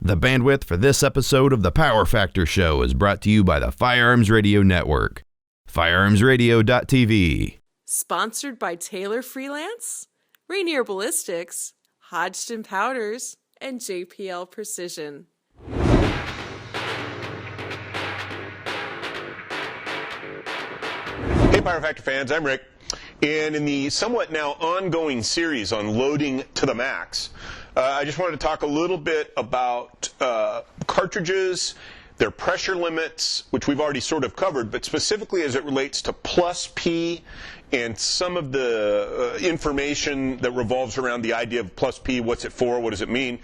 The bandwidth for this episode of the Power Factor Show is brought to you by the Firearms Radio Network. FirearmsRadio.tv. Sponsored by Taylor Freelance, Rainier Ballistics, Hodgson Powders, and JPL Precision. Hey Power Factor fans, I'm Rick. And in the somewhat now ongoing series on loading to the max, I just wanted to talk a little bit about cartridges, their pressure limits, which we've already sort of covered, but specifically as it relates to plus P and some of the information that revolves around the idea of plus P, what's it for, what does it mean,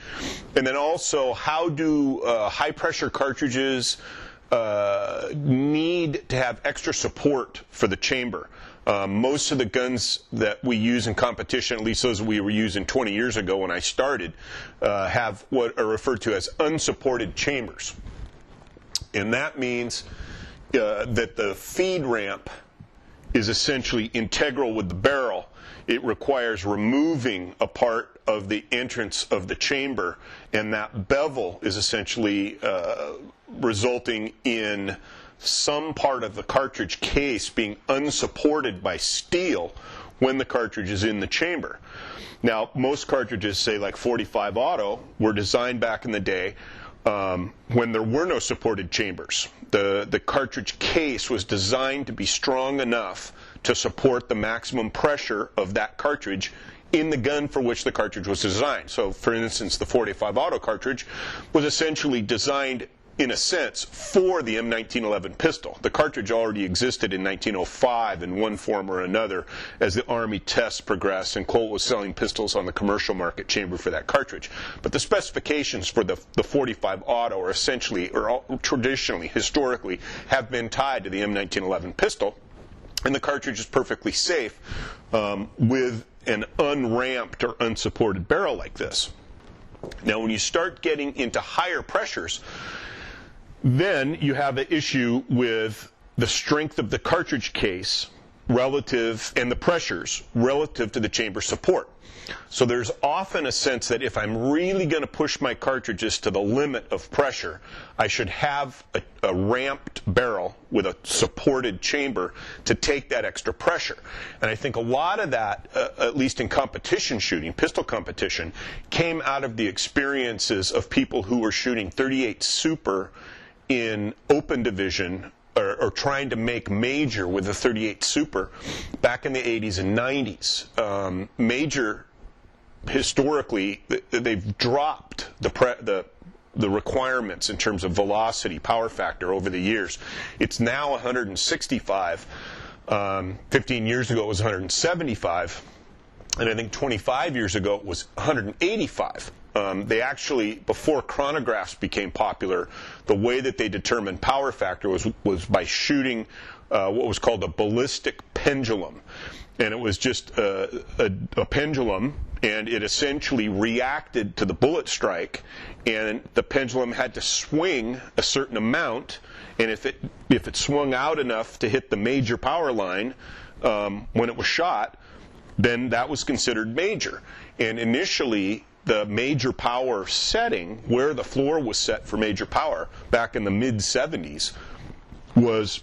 and then also how do high pressure cartridges need to have extra support for the chamber. Most of the guns that we use in competition, at least those we were using 20 years ago when I started, have what are referred to as unsupported chambers. And that means that the feed ramp is essentially integral with the barrel. It requires removing a part of the entrance of the chamber, and that bevel is essentially resulting in some part of the cartridge case being unsupported by steel when the cartridge is in the chamber. Now, most cartridges, say like 45 Auto, were designed back in the day when there were no supported chambers. The cartridge case was designed to be strong enough to support the maximum pressure of that cartridge in the gun for which the cartridge was designed. So, for instance, the 45 Auto cartridge was essentially designed in a sense, for the M1911 pistol. The cartridge already existed in 1905 in one form or another as the Army tests progressed and Colt was selling pistols on the commercial market chamber for that cartridge. But the specifications for the 45 Auto are essentially, or traditionally, historically, have been tied to the M1911 pistol, and the cartridge is perfectly safe with an unramped or unsupported barrel like this. Now, when you start getting into higher pressures, then you have the issue with the strength of the cartridge case relative, and the pressures relative to the chamber support. So there's often a sense that if I'm really going to push my cartridges to the limit of pressure, I should have a ramped barrel with a supported chamber to take that extra pressure. And I think a lot of that, at least in competition shooting, pistol competition, came out of the experiences of people who were shooting .38 Super in open division or trying to make major with the .38 Super back in the 80s and 90s. Major, historically, they've dropped the requirements in terms of velocity, power factor over the years. It's now 165. 15 years ago it was 175. And I think 25 years ago it was 185. They actually, before chronographs became popular, the way that they determined power factor was by shooting what was called a ballistic pendulum. And it was just a pendulum, and it essentially reacted to the bullet strike, and the pendulum had to swing a certain amount, and if it swung out enough to hit the major power line when it was shot, then that was considered major. And initially, the major power setting, where the floor was set for major power back in the mid-70s, was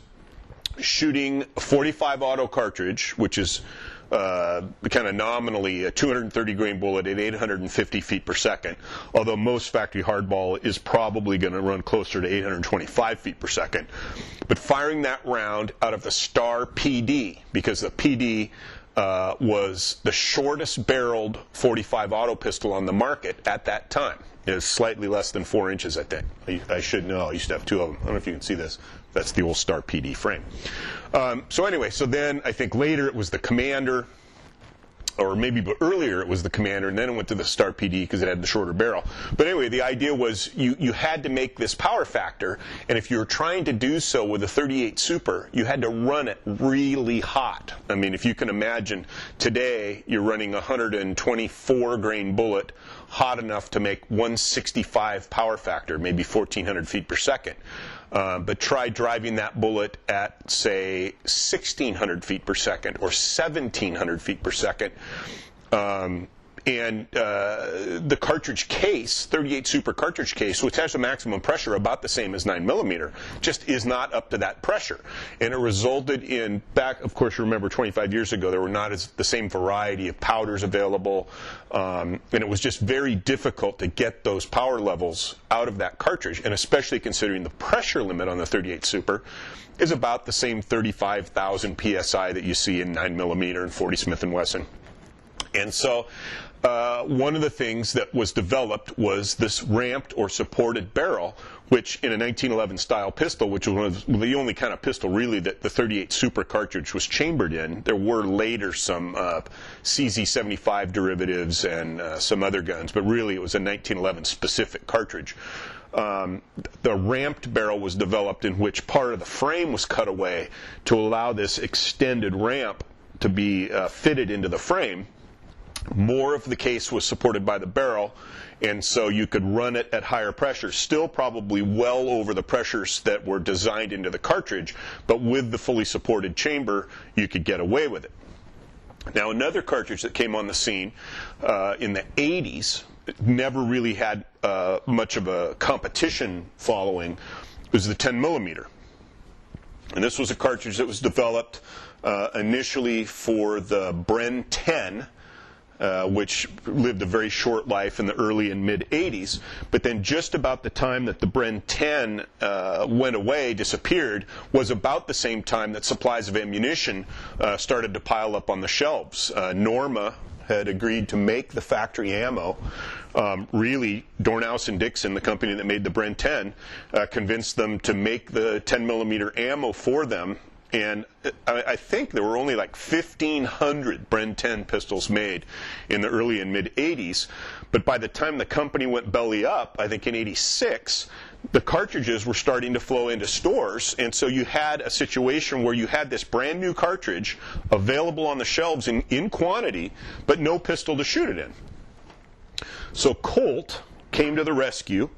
shooting a 45 Auto cartridge, which is kind of nominally a 230 grain bullet at 850 feet per second, although most factory hardball is probably going to run closer to 825 feet per second. But firing that round out of the Star PD, because the PD was the shortest barreled 45 Auto pistol on the market at that time. It was slightly less than 4 inches, I think. I should know. I used to have two of them. I don't know if you can see this. That's the old Star PD frame. So anyway, so then I think later it was the Commander, or maybe earlier it was the Commander, and then it went to the Star PD because it had the shorter barrel. But anyway, the idea was you had to make this power factor, and if you were trying to do so with a .38 Super, you had to run it really hot. I mean, if you can imagine, today you're running a 124 grain bullet hot enough to make 165 power factor, maybe 1,400 feet per second. But try driving that bullet at, say, 1,600 feet per second or 1,700 feet per second And the cartridge case, 38 Super cartridge case, which has a maximum pressure about the same as 9mm, just is not up to that pressure. And it resulted in, back, of course, you remember 25 years ago, there were not the same variety of powders available, and it was just very difficult to get those power levels out of that cartridge, and especially considering the pressure limit on the 38 Super is about the same 35,000 PSI that you see in 9mm and 40 Smith & Wesson. And so one of the things that was developed was this ramped or supported barrel, which in a 1911 style pistol, which was one of the only kind of pistol really that the 38 Super cartridge was chambered in. There were later some CZ75 derivatives and some other guns, but really it was a 1911 specific cartridge. The ramped barrel was developed in which part of the frame was cut away to allow this extended ramp to be fitted into the frame. More of the case was supported by the barrel, and so you could run it at higher pressure, still probably well over the pressures that were designed into the cartridge, but with the fully supported chamber, you could get away with it. Now, another cartridge that came on the scene in the 80s, never really had much of a competition following, was the 10mm. And this was a cartridge that was developed initially for the Bren 10, which lived a very short life in the early and mid-'80s. But then just about the time that the Bren 10 went away, disappeared, was about the same time that supplies of ammunition started to pile up on the shelves. Norma had agreed to make the factory ammo. Really, Dornhouse and Dixon, the company that made the Bren 10, convinced them to make the 10mm ammo for them. And I think there were only like 1,500 Bren 10 pistols made in the early and mid-'80s. But by the time the company went belly up, I think in '86, the cartridges were starting to flow into stores. And so you had a situation where you had this brand new cartridge available on the shelves in quantity, but no pistol to shoot it in. So Colt came to the rescue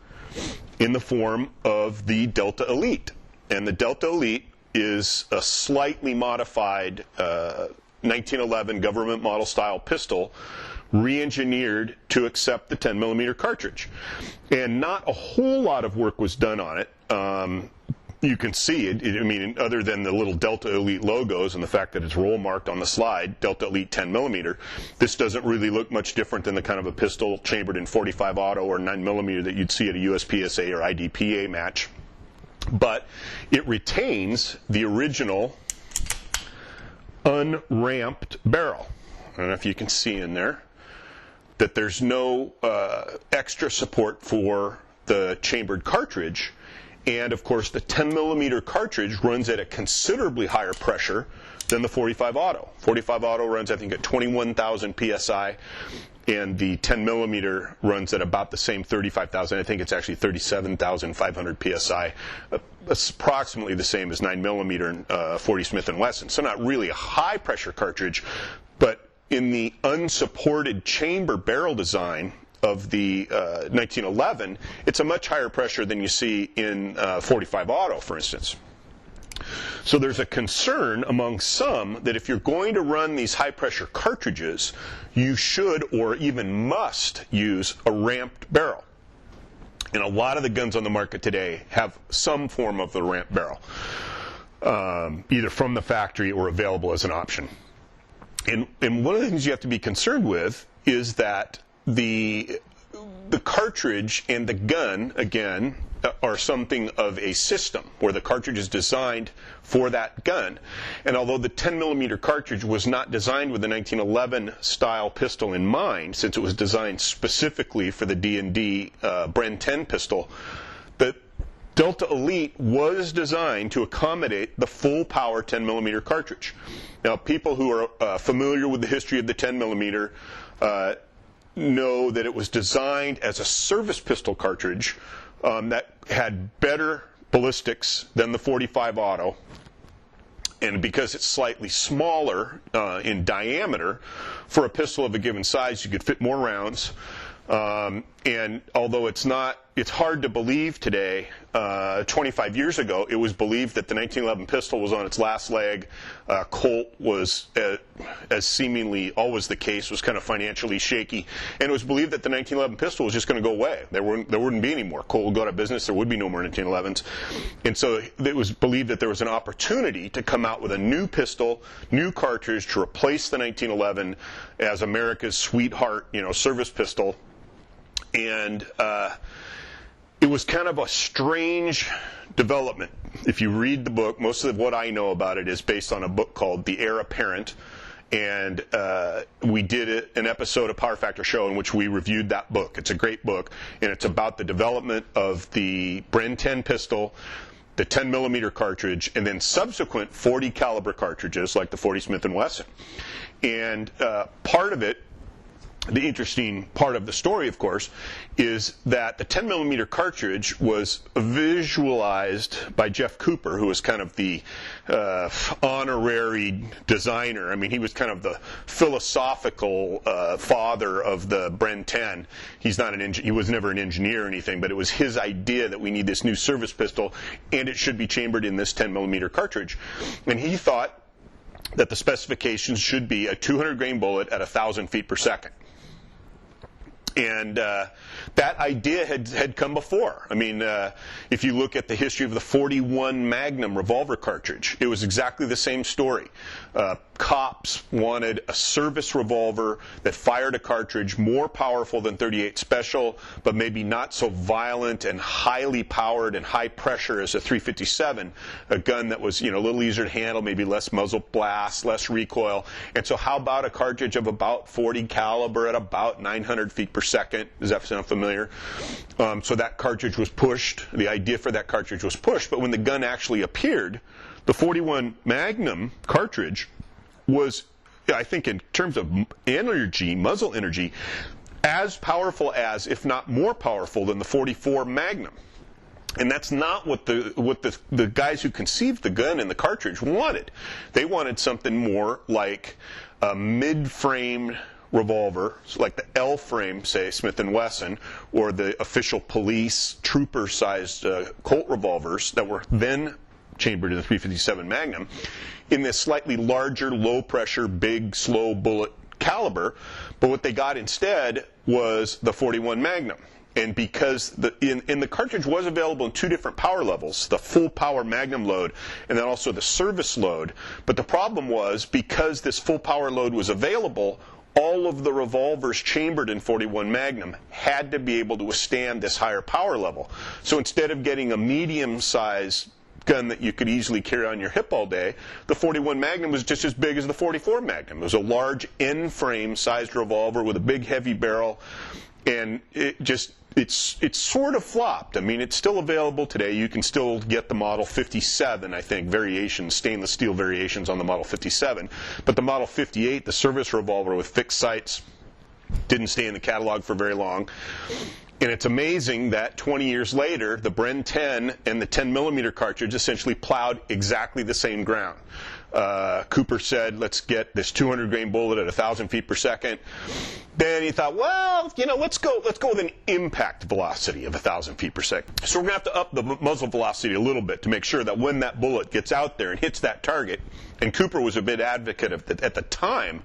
in the form of the Delta Elite. And the Delta Elite is a slightly modified 1911 government model style pistol, re-engineered to accept the 10mm cartridge. And not a whole lot of work was done on it. You can see it, I mean, other than the little Delta Elite logos and the fact that it's roll marked on the slide, Delta Elite 10mm, this doesn't really look much different than the kind of a pistol chambered in 45 auto or 9mm that you'd see at a USPSA or IDPA match. But it retains the original unramped barrel. I don't know if you can see in there that there's no extra support for the chambered cartridge. And of course, the 10mm cartridge runs at a considerably higher pressure than the 45 auto. 45 auto runs, I think, at 21,000 PSI. And the 10mm runs at about the same 35,000. I think it's actually 37,500 PSI, approximately the same as 9mm and 40 Smith & Wesson. So not really a high pressure cartridge, but in the unsupported chamber barrel design of the 1911, it's a much higher pressure than you see in 45 auto, for instance. So there's a concern among some that if you're going to run these high-pressure cartridges, you should or even must use a ramped barrel. And a lot of the guns on the market today have some form of the ramped barrel, either from the factory or available as an option. And one of the things you have to be concerned with is that the cartridge and the gun, again, are something of a system where the cartridge is designed for that gun. And although the 10mm cartridge was not designed with the 1911 style pistol in mind, since it was designed specifically for the D&D Bren 10 pistol, the Delta Elite was designed to accommodate the full power 10mm cartridge. Now, people who are familiar with the history of the 10mm know that it was designed as a service pistol cartridge that had better ballistics than the 45 auto, and because it's slightly smaller in diameter, for a pistol of a given size, you could fit more rounds. And although it's not it's hard to believe today. 25 years ago, it was believed that the 1911 pistol was on its last leg. Colt was, as seemingly always the case, was kind of financially shaky, and it was believed that the 1911 pistol was just going to go away. There wouldn't be any more. Colt would go out of business. There would be no more 1911s, and so it was believed that there was an opportunity to come out with a new pistol, new cartridge to replace the 1911 as America's sweetheart, service pistol, and it was kind of a strange development. If you read the book, most of what I know about it is based on a book called The Heir Apparent, and we did an episode of Power Factor Show in which we reviewed that book. It's a great book, and it's about the development of the Bren 10 pistol, the 10 millimeter cartridge, and then subsequent 40 caliber cartridges like the 40 Smith & Wesson. And part of it, the interesting part of the story, of course, is that the 10 millimeter cartridge was visualized by Jeff Cooper, who was kind of the honorary designer. I mean, he was kind of the philosophical father of the Bren 10. He was never an engineer or anything, but it was his idea that we need this new service pistol, and it should be chambered in this 10 millimeter cartridge. And he thought that the specifications should be a 200 grain bullet at 1,000 feet per second. And that idea had come before. I mean, if you look at the history of the 41 Magnum revolver cartridge, it was exactly the same story. Cops wanted a service revolver that fired a cartridge more powerful than .38 Special, but maybe not so violent and highly powered and high pressure as a .357, a gun that was, a little easier to handle, maybe less muzzle blast, less recoil. And so how about a cartridge of about 40 caliber at about 900 feet per second? Does that sound familiar? So that cartridge was pushed. The idea for that cartridge was pushed, but when the gun actually appeared, the 41 Magnum cartridge was, I think in terms of energy, muzzle energy, as powerful as, if not more powerful than the 44 Magnum. And that's not what the guys who conceived the gun and the cartridge wanted. They wanted something more like a mid-frame revolver, so like the L frame, say, Smith & Wesson, or the official police trooper-sized Colt revolvers that were then chambered in the .357 Magnum, in this slightly larger, low-pressure, big, slow bullet caliber. But what they got instead was the 41 Magnum. And because the cartridge was available in two different power levels, the full power Magnum load and then also the service load. But the problem was, because this full power load was available, all of the revolvers chambered in 41 Magnum had to be able to withstand this higher power level. So instead of getting a medium-sized gun that you could easily carry on your hip all day, the 41 Magnum was just as big as the 44 Magnum. It was a large N-frame sized revolver with a big heavy barrel, and it's sort of flopped. I mean, it's still available today. You can still get the Model 57, I think, variations, stainless steel variations on the Model 57. But the Model 58, the service revolver with fixed sights, didn't stay in the catalog for very long. And it's amazing that 20 years later, the Bren 10 and the 10 millimeter cartridge essentially plowed exactly the same ground. Cooper said, let's get this 200 grain bullet at 1,000 feet per second. Then he thought, well, let's go with an impact velocity of 1,000 feet per second. So we're going to have to up the muzzle velocity a little bit to make sure that when that bullet gets out there and hits that target, and Cooper was a big advocate of at the time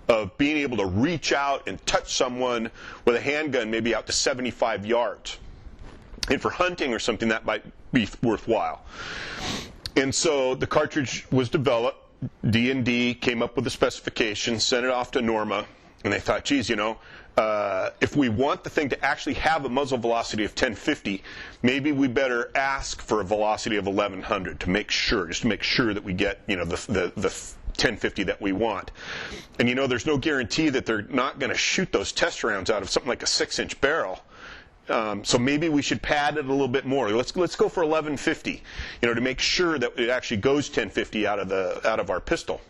of being able to reach out and touch someone with a handgun maybe out to 75 yards. And for hunting or something, that might be worthwhile. And so the cartridge was developed. D&D came up with the specifications, sent it off to Norma, and they thought, geez, if we want the thing to actually have a muzzle velocity of 1050, maybe we better ask for a velocity of 1100 to make sure, that we get, the 1050 that we want. And there's no guarantee that they're not going to shoot those test rounds out of something like a 6-inch barrel. So maybe we should pad it a little bit more. Let's go for 1150, to make sure that it actually goes 1050 out of our pistol.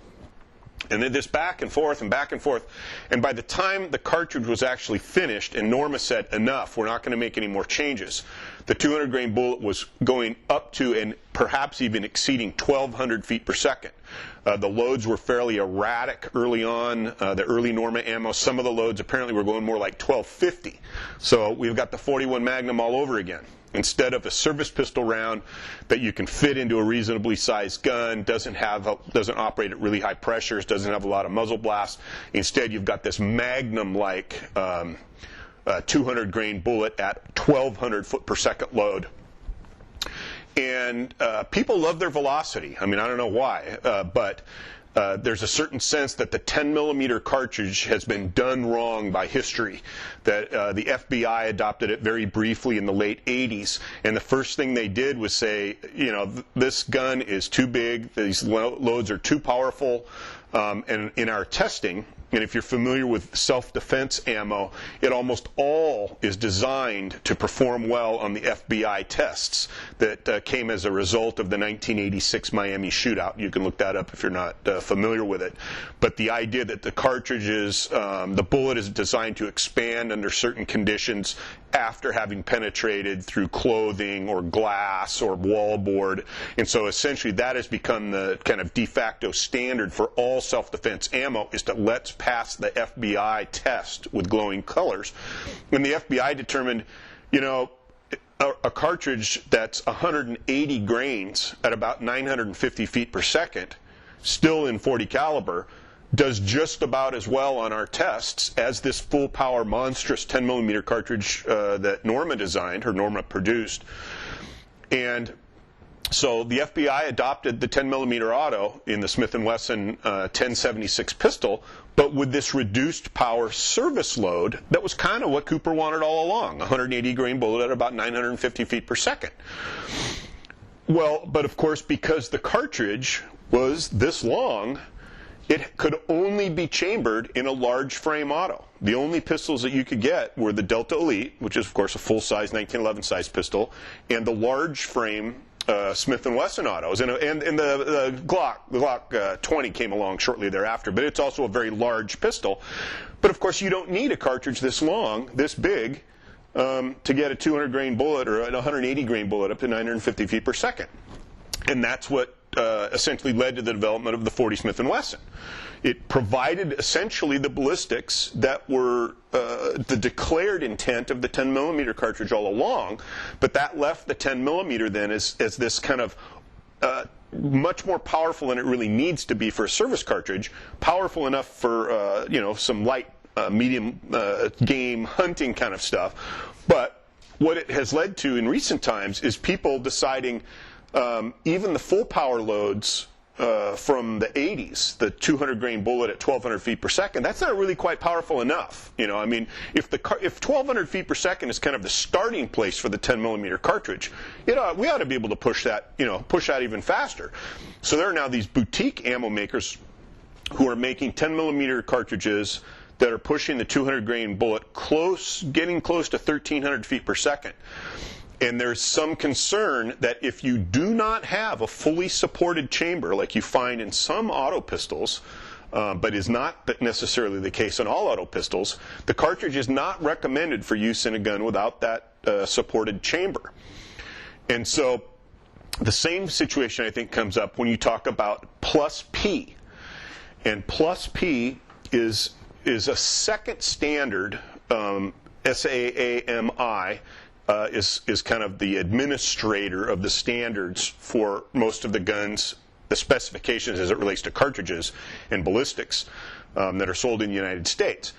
And then this back and forth and back and forth. And by the time the cartridge was actually finished and Norma said, enough, we're not going to make any more changes, the 200 grain bullet was going up to and perhaps even exceeding 1,200 feet per second. The loads were fairly erratic early on, the early Norma ammo. Some of the loads apparently were going more like 1,250. So we've got the 41 Magnum all over again. Instead of a service pistol round that you can fit into a reasonably sized gun, doesn't operate at really high pressures, doesn't have a lot of muzzle blast. Instead, you've got this Magnum-like 200 grain bullet at 1,200 foot per second load. And people love their velocity. I mean, I don't know why, but there's a certain sense that the 10 millimeter cartridge has been done wrong by history, that the FBI adopted it very briefly in the late 80s, and the first thing they did was say, you know, this gun is too big, these loads are too powerful, and in our testing, and if you're familiar with self-defense ammo, it almost all is designed to perform well on the FBI tests that came as a result of the 1986 Miami shootout. You can look that up if you're not familiar with it. But the idea that the cartridges, the bullet is designed to expand under certain conditions after having penetrated through clothing or glass or wallboard. And so essentially that has become the kind of de facto standard for all self-defense ammo, is to let's pass the FBI test with glowing colors. And the FBI determined, you know, a cartridge that's 180 grains at about 950 feet per second, still in .40 caliber, does just about as well on our tests as this full power monstrous 10 millimeter cartridge that Norma designed, or Norma produced. And so the FBI adopted the 10 millimeter auto in the Smith & Wesson 1076 pistol, but with this reduced power service load that was kind of what Cooper wanted all along, 180 grain bullet at about 950 feet per second. Well, but of course, because the cartridge was this long, it could only be chambered in a large frame auto. The only pistols that you could get were the Delta Elite, which is of course a full-size 1911 size pistol, and the large frame Smith & Wesson autos, and the Glock 20 came along shortly thereafter, but it's also a very large pistol. But of course you don't need a cartridge this long, this big, to get a 200 grain bullet or a 180 grain bullet up to 950 feet per second. And that's what essentially led to the development of the .40 Smith & Wesson. It provided essentially the ballistics that were the declared intent of the 10 millimeter cartridge all along, but that left the 10 millimeter then as this kind of much more powerful than it really needs to be for a service cartridge, powerful enough for you know, some light medium game hunting kind of stuff. But what it has led to in recent times is people deciding even the full power loads from the 80s, the 200 grain bullet at 1,200 feet per second, that's not really quite powerful enough. You know, I mean, if 1,200 feet per second is kind of the starting place for the 10 millimeter cartridge, you know, we ought to be able to push that, you know, push that even faster. So there are now these boutique ammo makers who are making 10 millimeter cartridges that are pushing the 200 grain bullet getting close to 1,300 feet per second. And there's some concern that if you do not have a fully supported chamber, like you find in some auto pistols, but is not necessarily the case in all auto pistols, the cartridge is not recommended for use in a gun without that supported chamber. And so the same situation, I think, comes up when you talk about plus P. And plus P is a second standard, SAAMI, is kind of the administrator of the standards for most of the guns, the specifications as it relates to cartridges and ballistics that are sold in the United States.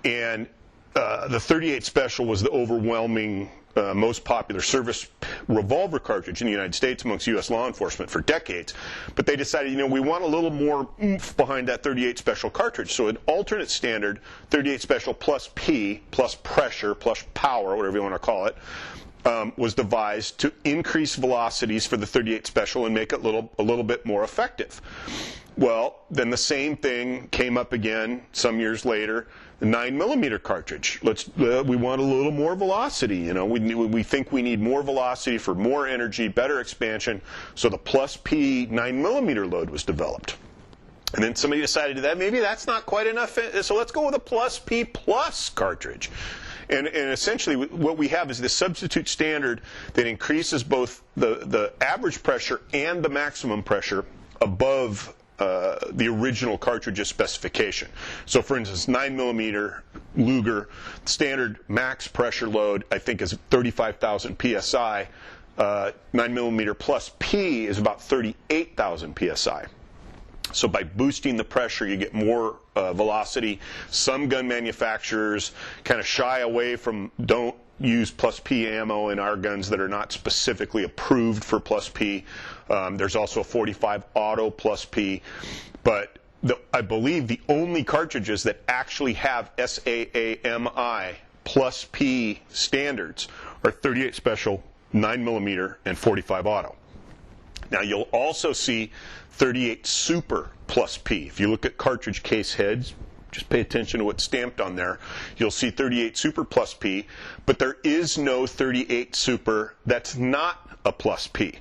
And the 38 Special was the overwhelming most popular service revolver cartridge in the United States amongst U.S. law enforcement for decades. But they decided, you know, we want a little more oomph behind that 38 Special cartridge. So an alternate standard, 38 Special plus P, plus pressure, plus power, whatever you want to call it, was devised to increase velocities for the 38 Special and make it a little bit more effective. Well, then the same thing came up again some years later. The 9 millimeter cartridge. We want a little more velocity. You know, we think we need more velocity for more energy, better expansion. So the plus P 9 millimeter load was developed. And then somebody decided that maybe that's not quite enough. So let's go with a plus P plus cartridge. And essentially what we have is this substitute standard that increases both the average pressure and the maximum pressure above the original cartridge's specification. So for instance, 9mm Luger standard max pressure load I think is 35,000 psi. 9mm plus P is about 38,000 psi. So by boosting the pressure, you get more velocity. Some gun manufacturers kind of shy away from, don't use plus P ammo in our guns that are not specifically approved for plus P. There's also a 45 auto plus P. But I believe the only cartridges that actually have SAAMI plus P standards are 38 Special, 9mm, and 45 auto. Now you'll also see 38 Super plus P. If you look at cartridge case heads, just pay attention to what's stamped on there. You'll see 38 Super plus P, but there is no 38 Super that's not a plus P.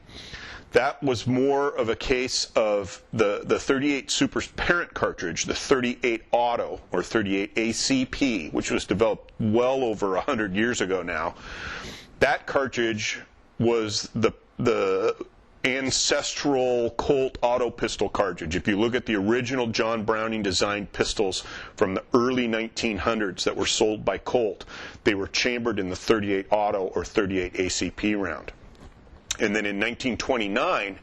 That was more of a case of the 38 Super's parent cartridge, the 38 Auto, or 38 ACP, which was developed well over 100 years ago now. That cartridge was the ancestral Colt auto pistol cartridge. If you look at the original John Browning designed pistols from the early 1900s that were sold by Colt, they were chambered in the 38 auto or 38 ACP round. And then in 1929,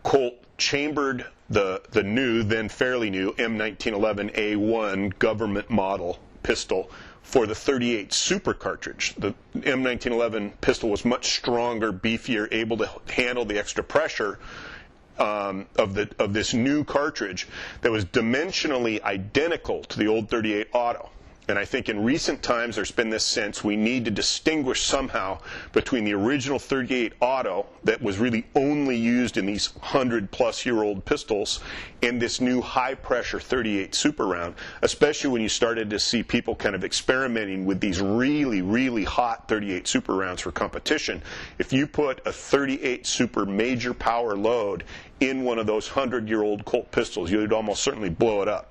Colt chambered the new, then fairly new, M1911A1 government model pistol for the 38 Super cartridge. The M1911 pistol was much stronger, beefier, able to handle the extra pressure of this new cartridge that was dimensionally identical to the old 38 Auto. And I think in recent times there's been this sense we need to distinguish somehow between the original 38 Auto that was really only used in these 100-plus-year-old pistols and this new high-pressure 38 Super round, especially when you started to see people kind of experimenting with these really, really hot 38 Super rounds for competition. If you put a 38 Super major power load in one of those 100-year-old Colt pistols, you'd almost certainly blow it up.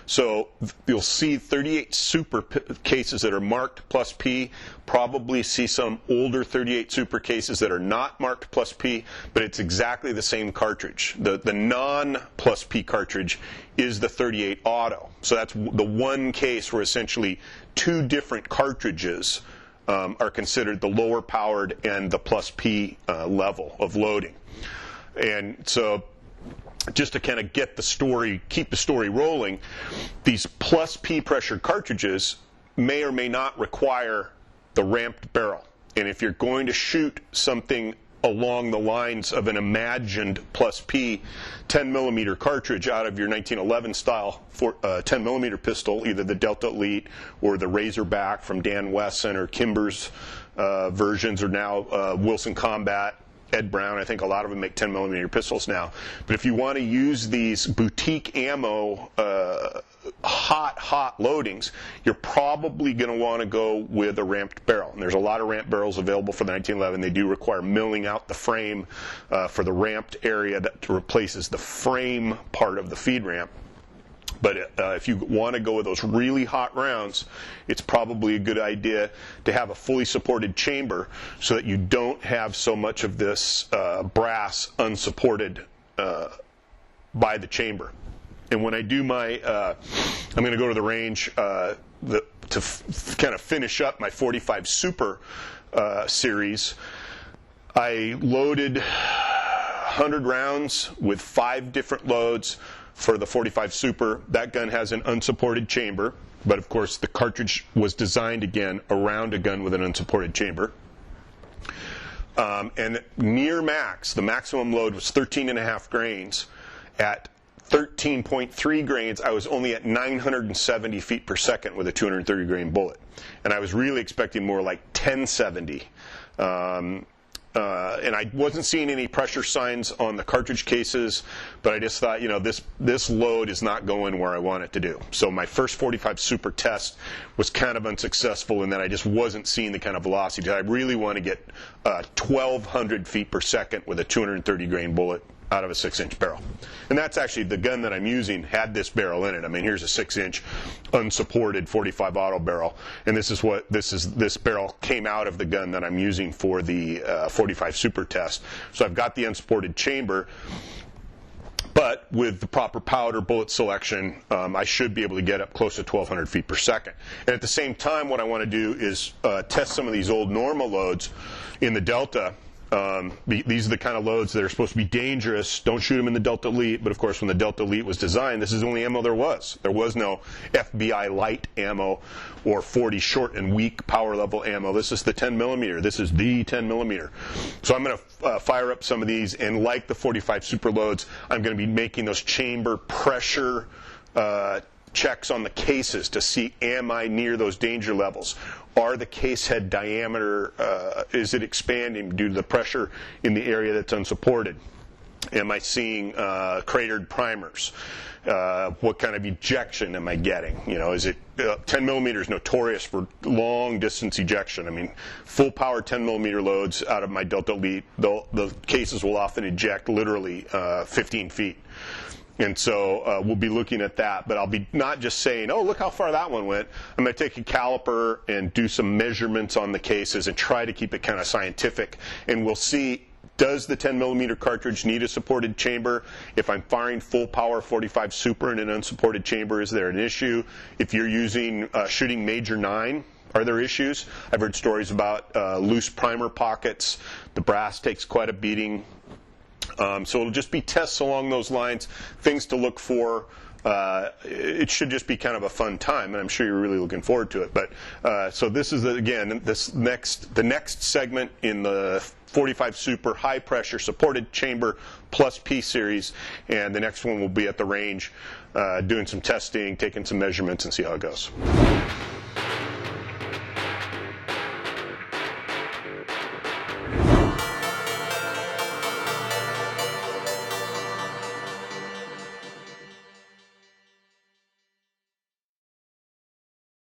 So you'll see 38 Super cases that are marked plus P, probably see some older 38 Super cases that are not marked plus P, but it's exactly the same cartridge. The non-plus P cartridge is the 38 Auto. So that's the one case where essentially two different cartridges are considered the lower powered and the plus P level of loading. And so just to kind of get the story, keep the story rolling, these plus P pressured cartridges may or may not require the ramped barrel. And if you're going to shoot something along the lines of an imagined plus P 10mm cartridge out of your 1911 style 10mm pistol, either the Delta Elite or the Razorback from Dan Wesson or Kimber's versions, or now Wilson Combat, Ed Brown, I think a lot of them make 10mm pistols now. But if you want to use these boutique ammo hot loadings, you're probably going to want to go with a ramped barrel. And there's a lot of ramped barrels available for the 1911. They do require milling out the frame for the ramped area that replaces the frame part of the feed ramp. But if you want to go with those really hot rounds, it's probably a good idea to have a fully supported chamber so that you don't have so much of this brass unsupported by the chamber. And when I do my, I'm going to go to the range to kind of finish up my 45 Super series. I loaded 100 rounds with 5 different loads for the 45 Super. That gun has an unsupported chamber, but of course the cartridge was designed again around a gun with an unsupported chamber. And near max, the maximum load was 13.5 grains. At 13.3 grains, I was only at 970 feet per second with a 230 grain bullet. And I was really expecting more like 1070. And I wasn't seeing any pressure signs on the cartridge cases, but I just thought, this load is not going where I want it to do. So my first 45 Super test was kind of unsuccessful in that I just wasn't seeing the kind of velocity. I really want to get 1,200 feet per second with a 230 grain bullet out of a 6-inch barrel. And that's actually the gun that I'm using had this barrel in it. I mean, here's a 6-inch unsupported 45 auto barrel, and this barrel came out of the gun that I'm using for the 45 Super test. So I've got the unsupported chamber, but with the proper powder bullet selection, I should be able to get up close to 1,200 feet per second. And at the same time, what I want to do is test some of these old normal loads in the Delta. These are the kind of loads that are supposed to be dangerous. Don't shoot them in the Delta Elite. But of course, when the Delta Elite was designed, this is the only ammo there was. There was no FBI light ammo or 40 short and weak power level ammo. This is the 10 millimeter. This is the 10 millimeter. So I'm going to fire up some of these, and like the 45 Super loads, I'm going to be making those chamber pressure checks on the cases to see, am I near those danger levels? Are the case head diameter, is it expanding due to the pressure in the area that's unsupported? Am I seeing cratered primers? What kind of ejection am I getting? You know, is it 10 millimeters notorious for long distance ejection? I mean, full power 10 millimeter loads out of my Delta Elite, the cases will often eject literally 15 feet. And so we'll be looking at that, but I'll be not just saying, oh, look how far that one went. I'm going to take a caliper and do some measurements on the cases and try to keep it kind of scientific. And we'll see, does the 10 millimeter cartridge need a supported chamber? If I'm firing full power 45 Super in an unsupported chamber, is there an issue? If you're using shooting Major 9, are there issues? I've heard stories about loose primer pockets. The brass takes quite a beating. So it'll just be tests along those lines, things to look for. It should just be kind of a fun time, and I'm sure you're really looking forward to it. But so this is again the next segment in the 45 Super high pressure supported chamber plus P series, and the next one will be at the range doing some testing, taking some measurements, and see how it goes.